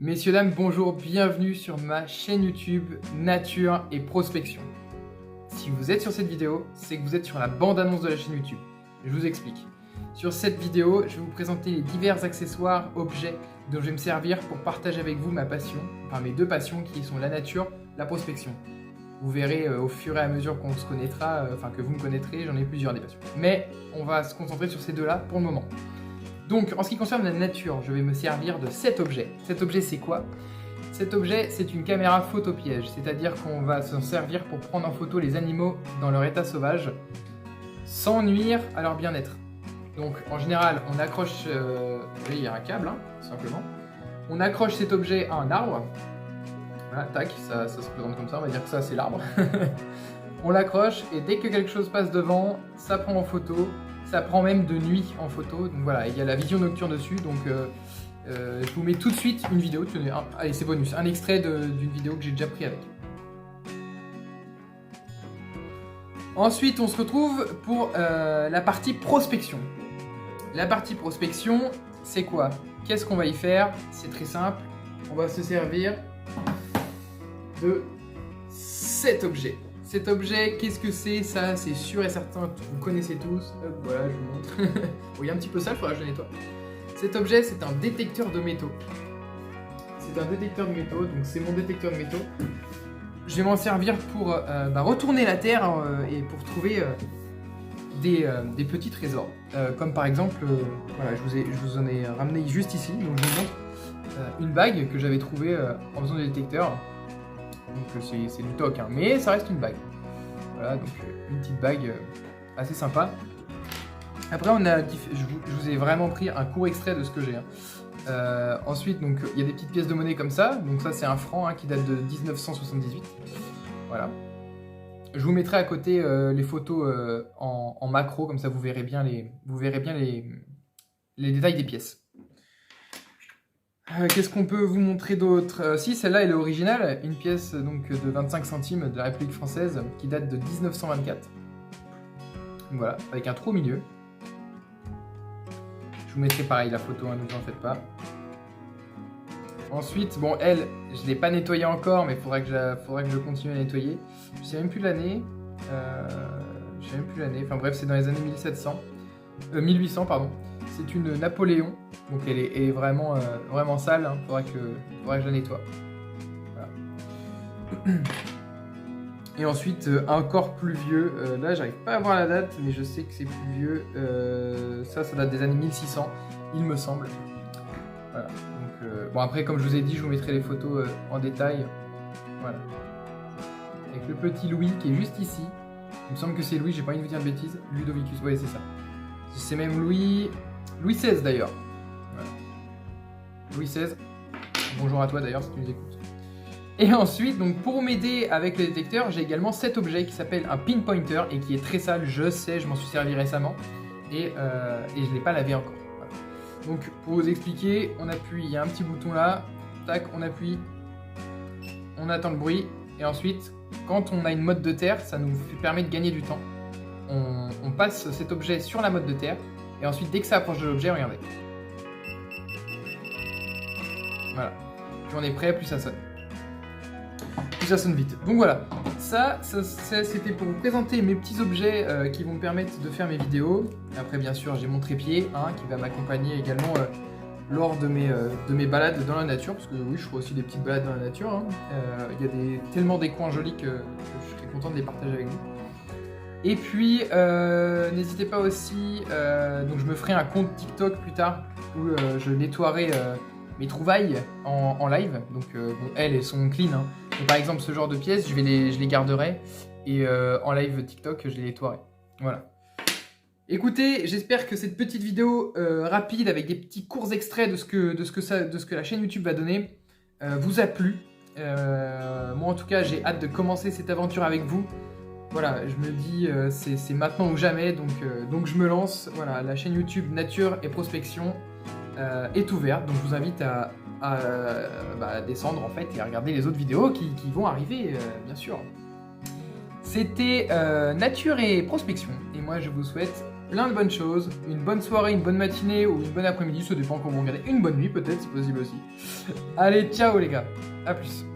Messieurs, dames, bonjour, bienvenue sur ma chaîne YouTube Nature et Prospection. Si vous êtes sur cette vidéo, c'est que vous êtes sur la bande-annonce de la chaîne YouTube. Je vous explique. Sur cette vidéo, je vais vous présenter les divers accessoires, objets dont je vais me servir pour partager avec vous ma passion, enfin mes deux passions qui sont la nature, la prospection. Vous verrez au fur et à mesure qu'on se connaîtra, que vous me connaîtrez, j'en ai plusieurs des passions. Mais on va se concentrer sur ces deux-là pour le moment. Donc, en ce qui concerne la nature, je vais me servir de cet objet. Cet objet, c'est quoi? Cet objet, c'est une caméra photo-piège, c'est-à-dire qu'on va s'en servir pour prendre en photo les animaux dans leur état sauvage, sans nuire à leur bien-être. Donc, en général, on accroche, il y a un câble, tout simplement. On accroche cet objet à un arbre. Voilà, tac, ça se présente comme ça, on va dire que ça, c'est l'arbre. On l'accroche, et dès que quelque chose passe devant, ça prend en photo. Ça prend même de nuit en photo, donc voilà, il y a la vision nocturne dessus, donc je vous mets tout de suite une vidéo, allez c'est bonus, un extrait d'une vidéo que j'ai déjà pris avec. Ensuite on se retrouve pour la partie prospection. La partie prospection, c'est quoi? Qu'est-ce qu'on va y faire? C'est très simple, on va se servir de cet objet. Cet objet, qu'est-ce que c'est? Ça, c'est sûr et certain, vous connaissez tous. Hop, voilà, je vous montre. Bon, il y a un petit peu sale, il faudra que je le nettoie. Cet objet, c'est un détecteur de métaux. C'est un détecteur de métaux, donc c'est mon détecteur de métaux. Je vais m'en servir pour retourner la Terre et pour trouver des petits trésors. Comme par exemple, voilà, je vous en ai ramené juste ici, donc je vous montre une bague que j'avais trouvée en faisant des détecteurs. Donc c'est du toc, mais ça reste une bague. Voilà, donc une petite bague assez sympa. Après, je vous ai vraiment pris un court extrait de ce que j'ai. Ensuite, donc il y a des petites pièces de monnaie comme ça. Donc ça, c'est un franc qui date de 1978. Voilà. Je vous mettrai à côté les photos en macro, comme ça vous verrez bien les détails des pièces. Qu'est-ce qu'on peut vous montrer d'autre? Si, celle-là elle est originale, une pièce donc de 25 centimes de la République française qui date de 1924. Donc, voilà, avec un trou au milieu. Je vous mettrai pareil la photo, ne vous en faites pas. Ensuite, bon, elle, je ne l'ai pas nettoyée encore, mais il faudrait que je continue à nettoyer. Je sais même plus l'année. Enfin bref, c'est dans les années 1800, pardon. C'est une Napoléon, donc elle est vraiment, vraiment sale, faudrait que je la nettoie. Voilà. Et ensuite, encore plus vieux, là j'arrive pas à voir la date, mais je sais que c'est plus vieux, ça date des années 1600, il me semble. Voilà. Donc, bon après, comme je vous ai dit, je vous mettrai les photos en détail. Voilà. Avec le petit Louis qui est juste ici. Il me semble que c'est Louis, j'ai pas envie de vous dire de bêtises. Ludovicus, ouais c'est ça. C'est même Louis XVI d'ailleurs. Voilà. Louis XVI. Bonjour à toi d'ailleurs si tu nous écoutes. Et ensuite, donc pour m'aider avec le détecteur, j'ai également cet objet qui s'appelle un pinpointer et qui est très sale, je sais, je m'en suis servi récemment et je ne l'ai pas lavé encore. Voilà. Donc pour vous expliquer, on appuie, il y a un petit bouton là, tac, on appuie, on attend le bruit et ensuite, quand on a une mode de terre, ça nous permet de gagner du temps. On passe cet objet sur la mode de terre et ensuite dès que ça approche de l'objet, regardez. Voilà. Plus on est prêt, plus ça sonne. Plus ça sonne vite. Donc voilà. Ça c'était pour vous présenter mes petits objets qui vont me permettre de faire mes vidéos. Après bien sûr j'ai mon trépied qui va m'accompagner également lors de mes balades dans la nature. Parce que oui, je ferai aussi des petites balades dans la nature. Il y a tellement des coins jolis que je serais content de les partager avec vous. Et puis, n'hésitez pas aussi, donc je me ferai un compte TikTok plus tard où je nettoierai mes trouvailles en live. Donc, bon, elles sont clean. Donc, par exemple, ce genre de pièces, je les garderai et en live TikTok, je les nettoierai. Voilà. Écoutez, j'espère que cette petite vidéo rapide avec des petits courts extraits de ce que la chaîne YouTube va donner vous a plu. Moi, en tout cas, j'ai hâte de commencer cette aventure avec vous. Voilà, je me dis c'est maintenant ou jamais, donc je me lance. Voilà, la chaîne YouTube Nature et Prospection est ouverte, donc je vous invite à descendre en fait et à regarder les autres vidéos qui vont arriver, bien sûr. C'était Nature et Prospection, et moi je vous souhaite plein de bonnes choses, une bonne soirée, une bonne matinée ou une bonne après-midi, ça dépend quand vous regardez, une bonne nuit peut-être, c'est possible aussi. Allez, ciao les gars, à plus.